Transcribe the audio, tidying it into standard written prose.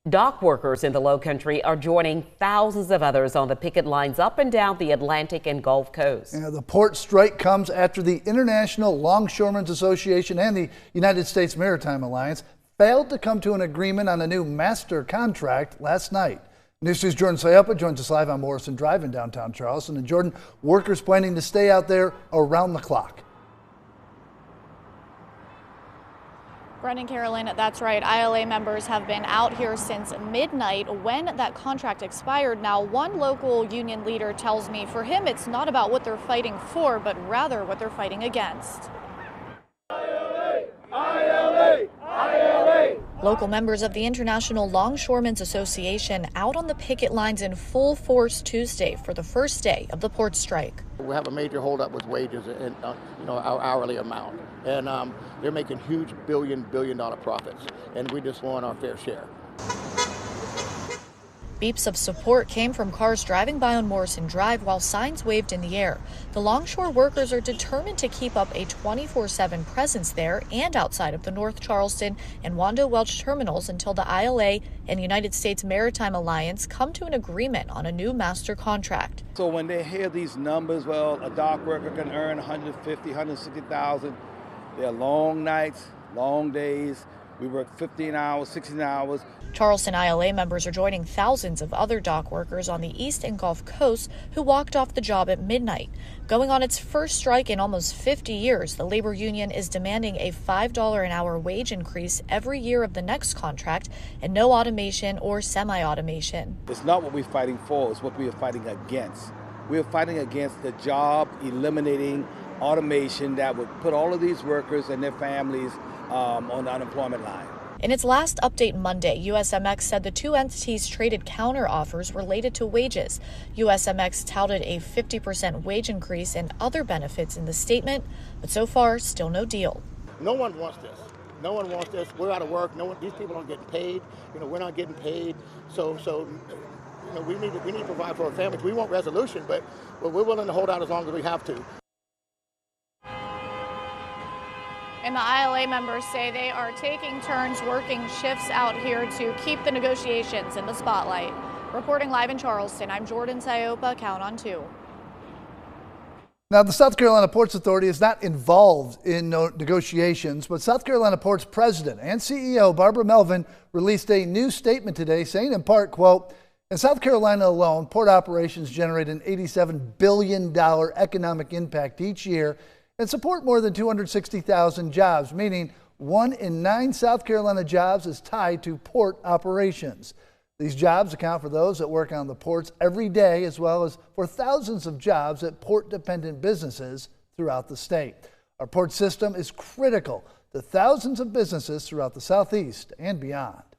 Dock workers in the Low Country are joining thousands of others on the picket lines up and down the Atlantic and Gulf Coast. The port strike comes after the International Longshoremen's Association and the United States Maritime Alliance failed to come to an agreement on a new master contract last night. News 2's Jordan Sayupa joins us live on Morrison Drive in downtown Charleston. And Jordan, workers planning to stay out there around the clock. Brendan, Carolyn, that's right. ILA members have been out here since midnight when that contract expired. Now, one local union leader tells me for him it's not about what they're fighting for, but rather what they're fighting against. ILA! ILA! ILA! Local members of the International Longshoremen's Association out on the picket lines in full force Tuesday for the first day of the port strike. We have a major holdup with wages and our hourly amount, and they're making huge billion dollar profits, and we just want our fair share. Beeps of support came from cars driving by on Morrison Drive while signs waved in the air. The longshore workers are determined to keep up a 24/7 presence there and outside of the North Charleston and Wando Welch terminals until the ILA and United States Maritime Alliance come to an agreement on a new master contract. So when they hear these numbers, well, a dock worker can earn $150,000, $160,000. They're long nights, long days. We work 15 hours, 16 hours. Charleston ILA members are joining thousands of other dock workers on the East and Gulf Coast who walked off the job at midnight. Going on its first strike in almost 50 years, the labor union is demanding a $5 an hour wage increase every year of the next contract and no automation or semi-automation. It's not what we're fighting for, it's what we are fighting against. We are fighting against the job eliminating automation that would put all of these workers and their families on the unemployment line. In its last update Monday, USMX said the two entities traded counter offers related to wages. USMX touted a 50% wage increase and other benefits in the statement, but so far, still no deal. No one wants this. No one wants this. We're out of work. These people aren't getting paid. We're not getting paid. So we need to provide for our families. We want resolution, but we're willing to hold out as long as we have to. And the ILA members say they are taking turns working shifts out here to keep the negotiations in the spotlight. Reporting live in Charleston, I'm Jordan Sayupa, Count on 2. Now, the South Carolina Ports Authority is not involved in negotiations, but South Carolina Ports President and CEO Barbara Melvin released a new statement today saying in part, quote, in South Carolina alone, port operations generate an $87 billion economic impact each year and support more than 260,000 jobs, meaning 1 in 9 South Carolina jobs is tied to port operations. These jobs account for those that work on the ports every day, as well as for thousands of jobs at port-dependent businesses throughout the state. Our port system is critical to thousands of businesses throughout the Southeast and beyond.